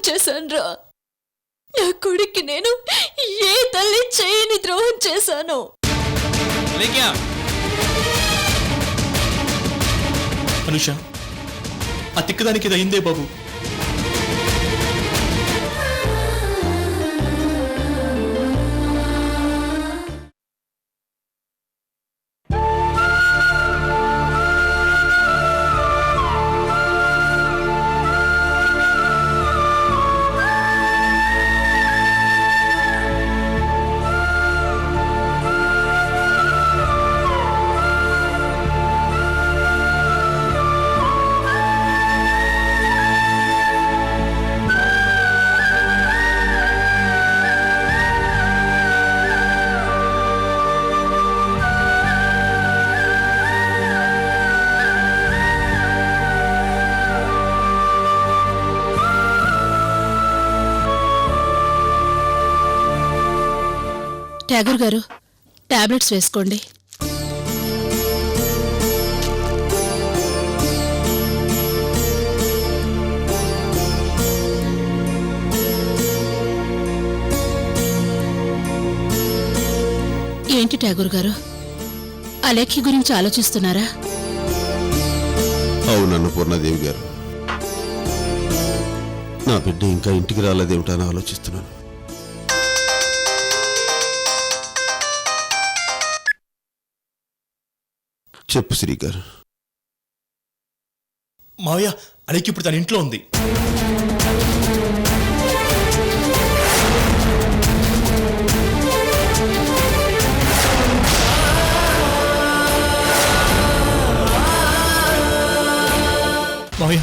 చేశానురా? నా కొడుక్కి నేను ఏ తల్లి చేయని ద్రోహం చేశాను? అనుష, ఆ తిక్కదానికి ఇది అయిందే బాబు. ఠాగూర్ గారు, టాబ్లెట్స్ వేసుకోండి. ఏంటి ఠాగూర్ గారు, అలేఖ్య గురించి ఆలోచిస్తున్నారా? అవునన్ను పూర్ణాదేవి గారు, నా బిడ్డ ఇంకా ఇంటికి రాలేదేమిటని ఆలోచిస్తున్నాను. చెప్పు శ్రీకర్. మావయ్య, అలేఖ్య ఇప్పుడు తన ఇంట్లో ఉంది. మావయ్య,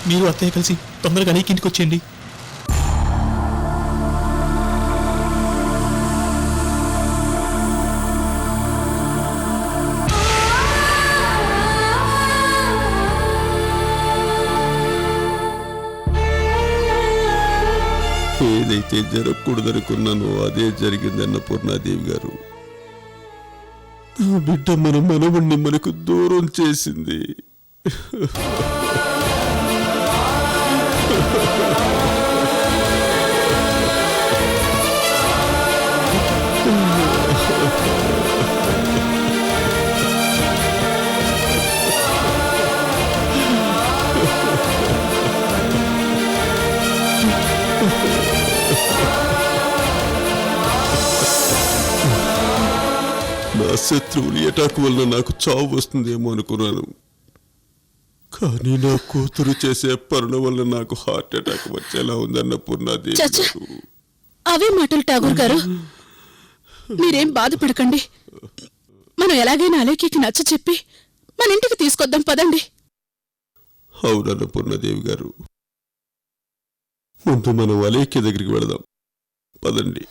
మీరు అత్తయ్య కలిసి తొందరగా అలేఖ్య ఇంటికి వచ్చేయండి. ఏదైతే జరగకూడదనుకున్నానో అదే జరిగిందన్న పూర్ణాదేవి గారు. నా బిడ్డ మన మనవుణ్ణి మనకు దూరం చేసింది. నా శత్రువులు అటాక్ వల్ల నాకు చావు వస్తుందేమో అనుకున్నాను, కానీ నా కూతురు చేసే పరుణ వల్ల నాకు హార్ట్ అటాక్ వచ్చేలా ఉందన్న పూర్ణాదేవి గారు. అవే మాటలు ఠాగూర్ గారు, మీరేం బాధపడకండి. మనం ఎలాగైనా అలేఖ్యకి నచ్చ చెప్పి మన ఇంటికి తీసుకొద్దాం, పదండి. అవునన్న పూర్ణాదేవి గారు, ముందు మనం అలేఖ్య దగ్గరికి వెళదాం, పదండి.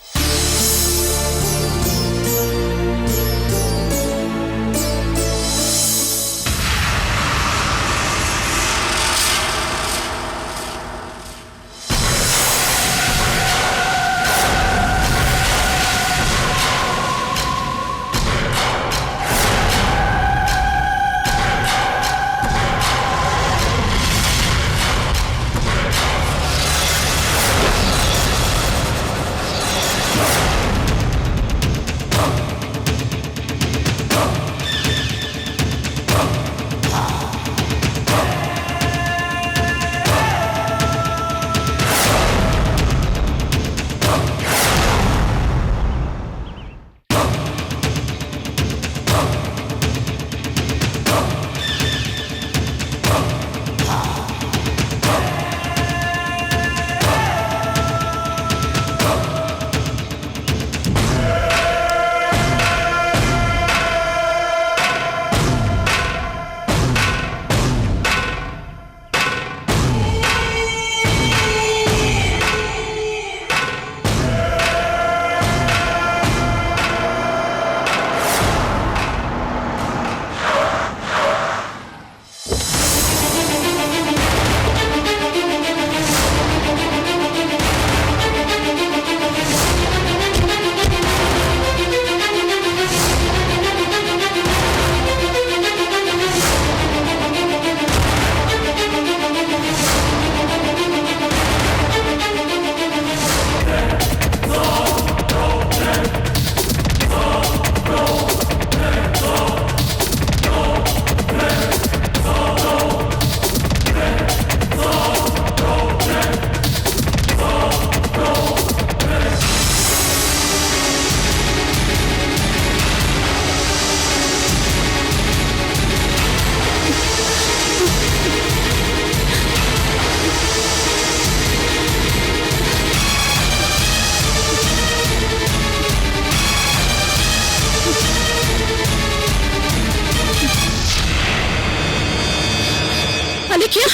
అలేఖ్య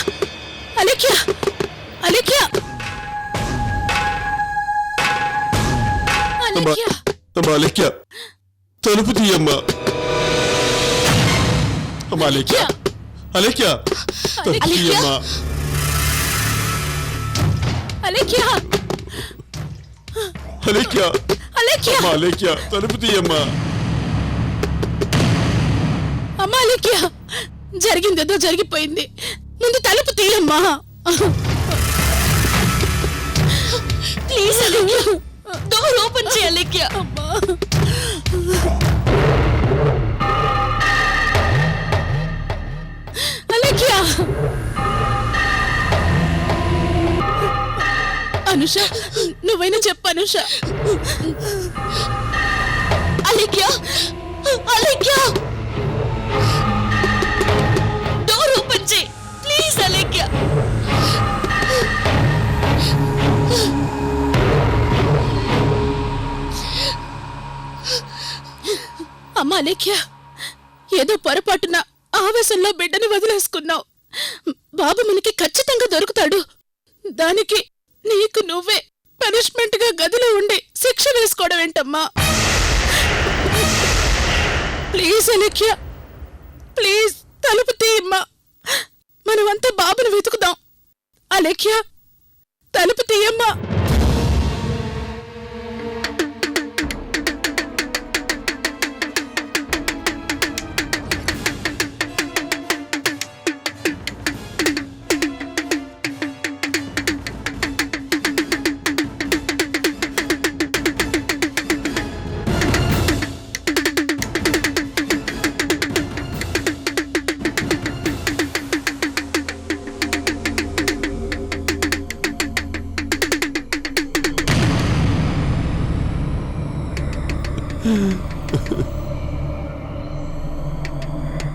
అలేఖ్య అలేఖ్య అలేఖ్య అమ్మా అలేఖ్య తలుపు తీయమ్మా అమ్మా అలేఖ్య అలేఖ్య తలుపు తీయమ్మా అలేఖ్య అలేఖ్య అలేఖ్య అమ్మా అలేఖ్య తలుపు తీయమ్మా అమ్మా అలేఖ్య జరిగిందేదో జరిగిపోయింది ముందు తలుపు తీయమ్మా ప్లీజ్ అలేఖ్య డోర్ ఓపెన్ చేయ అలేఖ్య అలేఖ్య అనుష నువ్వైనా చెప్పు అనుష అలేఖ్య అలేఖ్య డోర్ ఓపెన్ చేయి ప్లీజ్ అలేఖ్య అమ్మా అలేఖ్య ఏదో పొరపాటున ఆవేశంలో బిడ్డని వదిలేసుకున్నావు బాబు మనకి ఖచ్చితంగా దొరుకుతాడు దానికి నీకు నువ్వే పనిష్మెంట్ గా గదిలో ఉండి శిక్ష వేసుకోవడం ఏంటమ్మా ప్లీజ్ అలేఖ్య ప్లీజ్ తలుపు తీయమ్మా మనమంతా బాబుని వెతుకుదాం అలేఖ్య తలుపు తీయమ్మా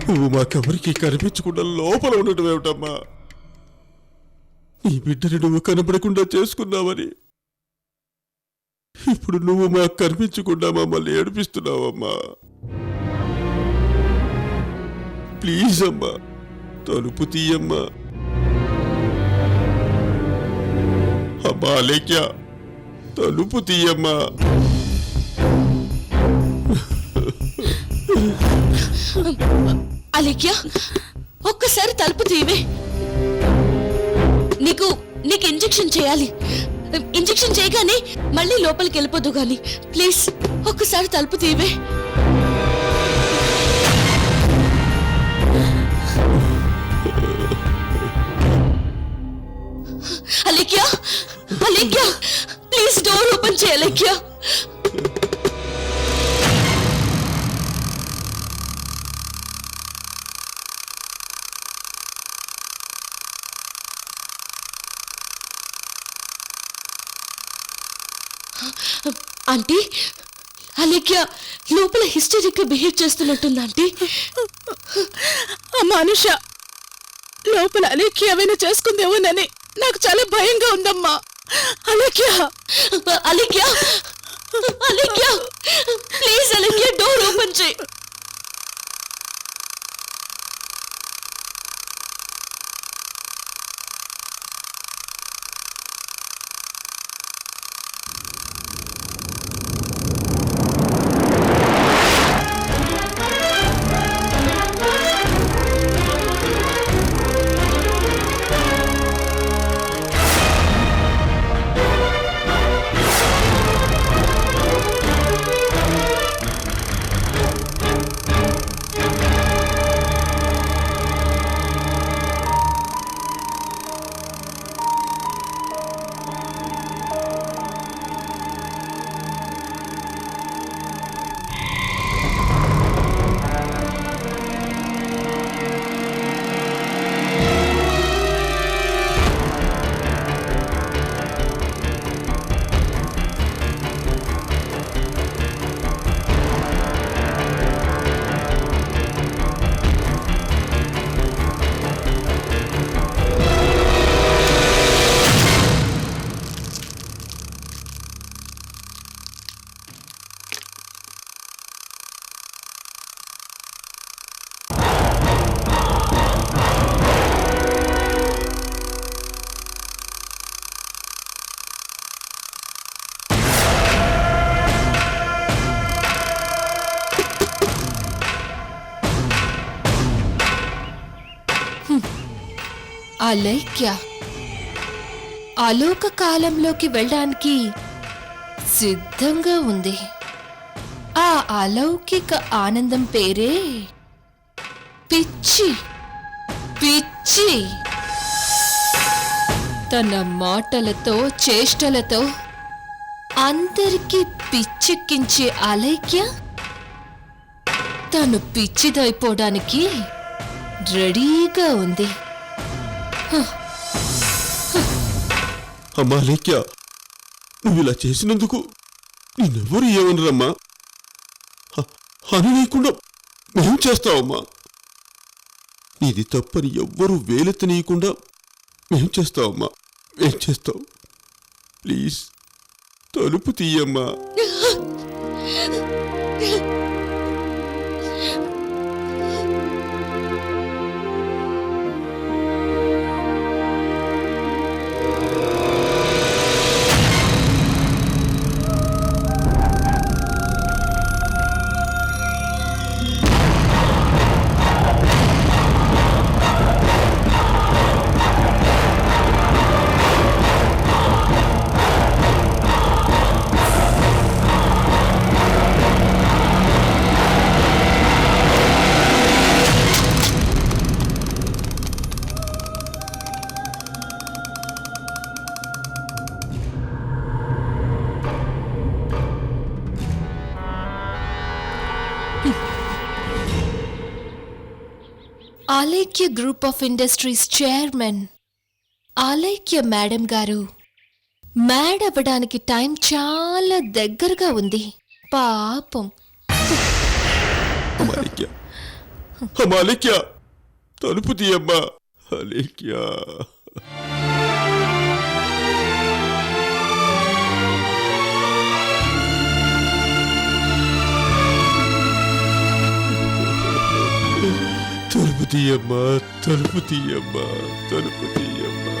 నువ్వు మాకెవరికి కనిపించకుండా లోపల ఉండటం ఏమిటమ్మా నీ బిడ్డని నువ్వు కనపడకుండా చేసుకున్నావని ఇప్పుడు నువ్వు మాకు కనిపించకుండా మమ్మల్ని ఏడిపిస్తున్నావమ్మా ప్లీజ్ అమ్మా తలుపు తీయమ్మా అమ్మా అలేఖ్య తలుపు తీయమ్మా అలేఖ్య ఒక్కసారి తలుపు తీవే నీకు ఇంజెక్షన్ చేయాలి ఇంజెక్షన్ చేయగానే మళ్ళీ లోపలికి వెళ్ళిపోదు గాని ప్లీజ్ ఒక్కసారి తలుపు తీవే Alekhya Alekhya please door open చేయ అలేఖ్య ఆంటీ అలేఖ్య లోపల హిస్టరిక్ గా బిహేవ్ చేస్తున్నట్టుంది ఆంటీ అమ్మా అనుష లోపల అలేఖ్య ఏమైనా చేసుకుందేమోనని నాకు చాలా భయంగా ఉందమ్మా Alekhya Alekhya Alekhya please Alekhya door open చేయి అలైక్య అలోక కాలంలోకి వెళ్ళడానికి సిద్ధంగా ఉంది. ఆ అలౌకిక ఆనందం పేరే పిచ్చి. పిచ్చి తన మాటలతో చేష్టలతో అందరికీ పిచ్చెక్కించే అలైక్య తను పిచ్చిదైపోవడానికి రెడీగా ఉంది. అమ్మా లేఖ్య, నువ్వు ఇలా చేసినందుకు నిన్నెవ్వరు ఏమనరమ్మా. అని లేకుండా మేం చేస్తావమ్మా. నీది తప్పని ఎవ్వరూ వేలెత్తనీయకుండా మేం చేస్తావమ్మా. మేం చేస్తావు. ప్లీజ్ తలుపు తీయమ్మా. Alaikya group of industries chairman Alaikya madam గారు మ్యాడ్ అవ్వడానికి టైం చాలా దగ్గరగా ఉంది. పాపం. అమాలిక్య, తలుపు తీయమ్మా. అలేఖ్య, తలుపు తీయమ్మా. తలుపు తీయమ్మా. తలుపు తీయమ్మా.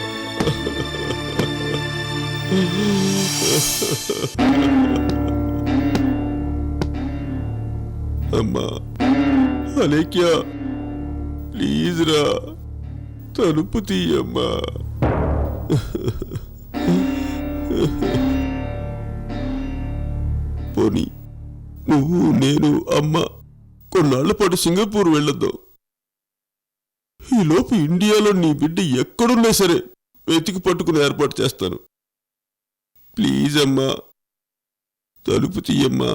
అమ్మా అలేఖ్య, ప్లీజ్ రా, తలుపు తీయమ్మా. పోనీ నువ్వు, నేను, అమ్మ కొన్నాళ్ల పాటు సింగపూర్ వెళ్ళొద్దాం. ఈలోపు ఇండియాలో నీ బిడ్డ ఎక్కడున్నా సరే వెతికి పట్టుకుని ఏర్పాటు చేస్తాను. ప్లీజ్ అమ్మా, తలుపు తీయమ్మా.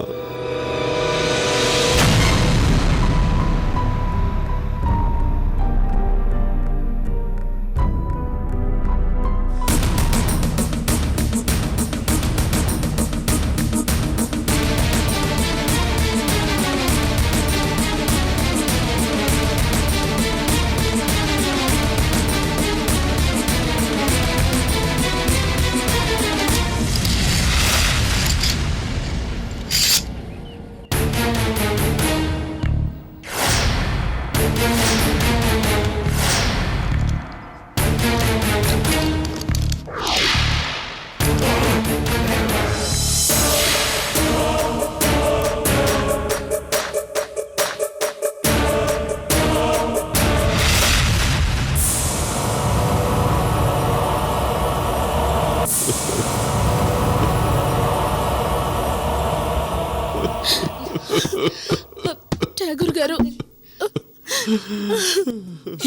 ఠాగూర్ గారు,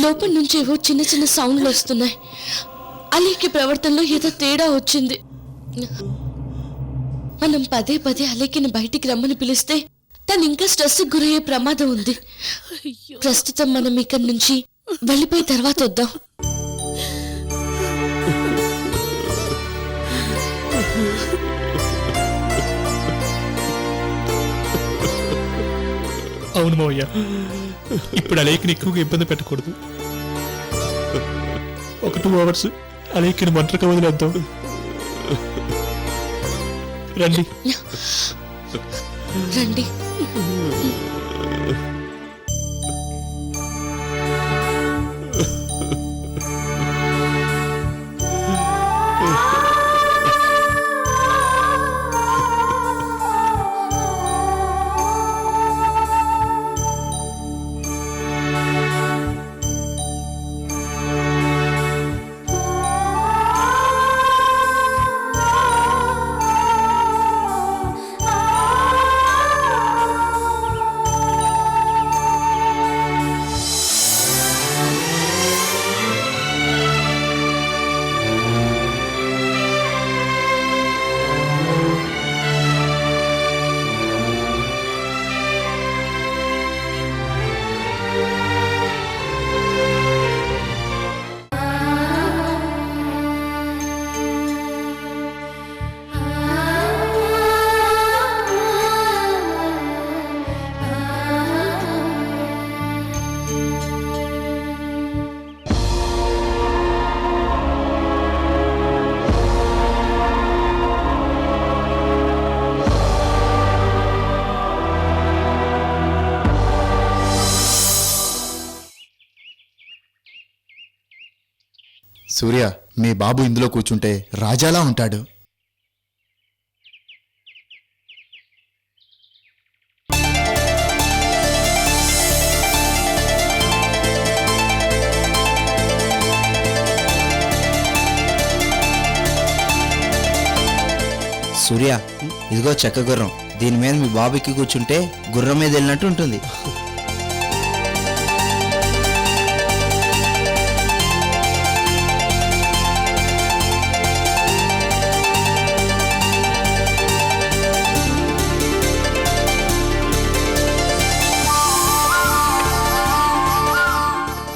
లోపల నుంచి ఏవో చిన్న చిన్న సౌండ్లు వస్తున్నాయి. అలీకి ప్రవర్తనలో ఏదో తేడా వచ్చింది. మనం పదే పదే అలీకిని బయటికి రమ్మని పిలిస్తే తను ఇంకా స్ట్రెస్ గురయ్యే ప్రమాదం ఉంది. ప్రస్తుతం మనం ఇక్కడి నుంచి వెళ్ళిపోయి తర్వాత వద్దాం. అవును మావయ్య, ఇప్పుడు అలేఖ్ని ఎక్కువగా ఇబ్బంది పెట్టకూడదు. ఒక 2 hours అలేఖ్ని ఒంటరిగా వదిలేద్దాం. రండి రండి. సూర్య, మీ బాబు ఇందులో కూర్చుంటే రాజాలా ఉంటాడు. సూర్య, ఇదిగో చెక్క గుర్రం. దీని మీద మీ బాబుకి కూర్చుంటే గుర్రం మీద వెళ్ళినట్టు ఉంటుంది.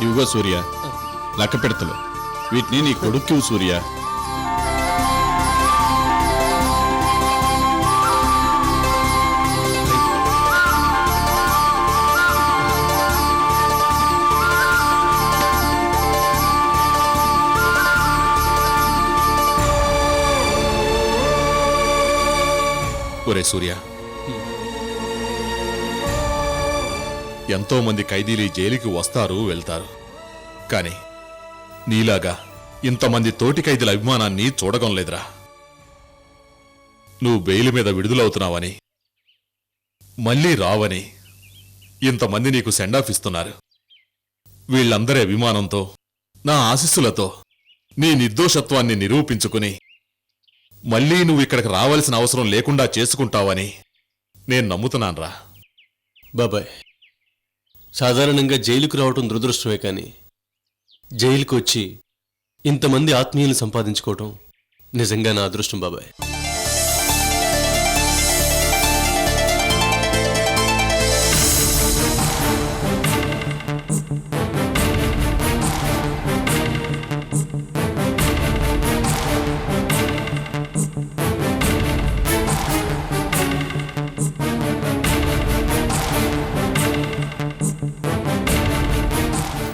ఇవిగో సూర్య, లక్క పెడతలు. వీటిని నీ కొడుక్కి సూర్య. ఒరే సూర్య, ఎంతో మంది ఖైదీలు ఈ జైలుకి వస్తారు వెళ్తారు, కానీ నీలాగా ఇంతమంది తోటి ఖైదీల అభిమానాన్ని చూడగం లేదురా. నువ్వు బెయిల్ మీద విడుదలవుతున్నావని, మళ్ళీ రావని ఇంతమంది నీకు సెండాఫ్ ఇస్తున్నారు. వీళ్ళందరి అభిమానంతో, నా ఆశీస్సులతో నీ నిర్దోషత్వాన్ని నిరూపించుకుని మళ్ళీ నువ్వు ఇక్కడికి రావాల్సిన అవసరం లేకుండా చేసుకుంటావని నేను నమ్ముతున్నాన్రా. బాబాయ్, సాధారణంగా జైలుకు రావటం దురదృష్టమే, కానీ జైలుకు వచ్చి ఇంతమంది ఆత్మీయులు సంపాదించుకోవటం నిజంగా నా అదృష్టం బాబాయ్.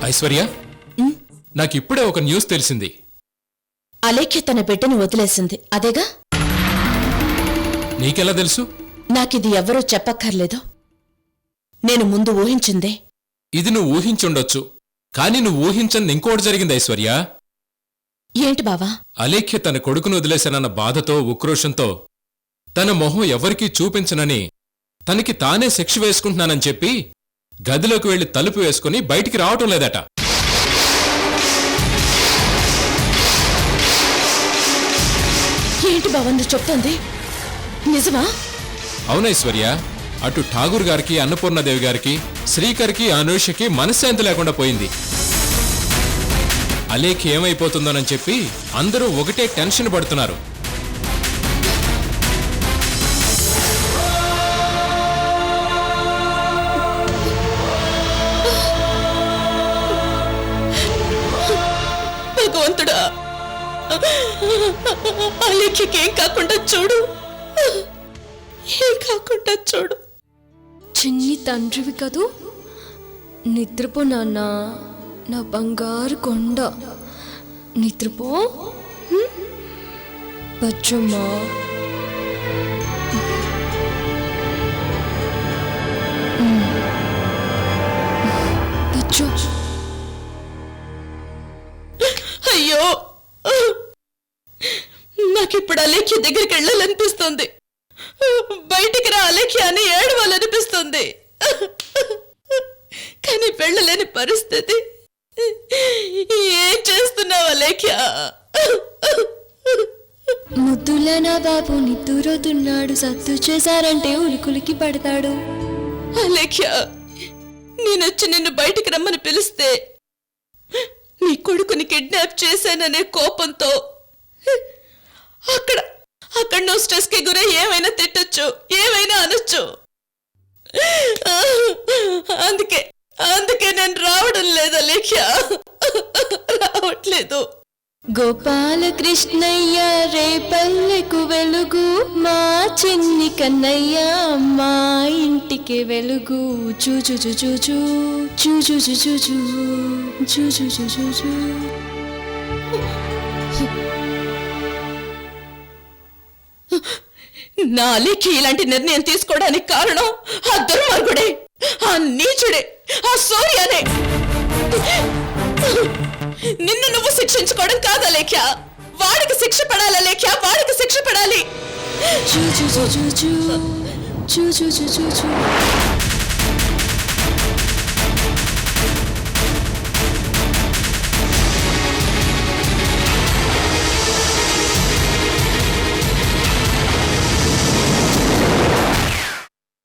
ఐశ్వర్య, నాకిప్పుడే ఒక న్యూస్ తెలిసింది. అలేఖ్య తన బిడ్డను వదిలేసింది, అదేగా? నీకెలా తెలుసు? నాకిది ఎవరూ చెప్పక్కర్లేదు. నేను ముందు ఊహించిందే. ఇది నువ్వు ఊహించుండొచ్చు, కానీ నువ్వు ఊహించని ఇంకోటి జరిగింది ఐశ్వర్య. ఏంటి బావా? అలేఖ్య తన కొడుకును వదిలేశానన్న బాధతో, ఉక్రోషంతో తన మొహం ఎవరికీ చూపించనని తనకి తానే శిక్ష వేసుకుంటున్నానని చెప్పి గదిలోకి వెళ్లి తలుపు వేసుకుని బయటికి రావటం లేదట. ఏంటి బావా నువ్వు చెప్తోంది? నిజమా? అవునైశ్వర్య, అటు ఠాగూర్ గారికి, అన్నపూర్ణదేవి గారికి, శ్రీకర్కి, అనూషకి మనశ్శాంతి లేకుండా పోయింది. అలేఖ్య ఏమైపోతుందోనని చెప్పి అందరూ ఒకటే టెన్షన్ పడుతున్నారు. భగవంతుడా, అలేఖ్యకి ఏం కాకుండా చూడు, ఏం కాకుండా చూడు. చిన్ని తండ్రివి కదూ, నిద్రపో నాన్న, నా బంగారు కొండ, నిద్రపో. బచ్చమ్మా, బచ్చో. అయ్యో, నాకిప్పుడు అలేఖ్య దగ్గరికి వెళ్ళాలనిపిస్తుంది. బయటికి రా అలేఖ్య అని ఏడవాలనిపిస్తుంది, కానీ వెళ్ళలేని పరిస్థితి. ఏం చేస్తున్నావు అలేఖ్య? ముద్దుల నా బాబు నిద్దురోతున్నాడు, సత్తు చేశారంటే ఉలికులికి పడతాడు. అలేఖ్య, నేనొచ్చి నిన్ను బయటికి రమ్మని పిలిస్తే నీ కొడుకుని కిడ్నాప్ చేశాననే కోపంతో అక్కడ నువ్వు స్ట్రెస్ కి గురై ఏమైనా తిట్టొచ్చు, ఏమైనా అనొచ్చు. అందుకే నేను రావడం లేదు అలేఖ్య, రావట్లేదు. గోపాలకృష్ణయ్య రే పల్లెకు వెలుగు, మా చిన్ని కన్నయ్య మా ఇంటికి వెలుగు. చూచు నా అలేఖ్య ఇలాంటి నిర్ణయం తీసుకోవడానికి కారణం ఆ దుర్మార్గుడే, ఆ నీచుడే, ఆ సూర్యనే. నిన్ను నువ్వు శిక్షించుకోవడం కాదా లేఖ్య? వాడికి శిక్ష పడాలా లేఖ్య? వాడికి శిక్ష పడాలి. చూ చూ చూ చూ చూ చూ చూ చూ చూ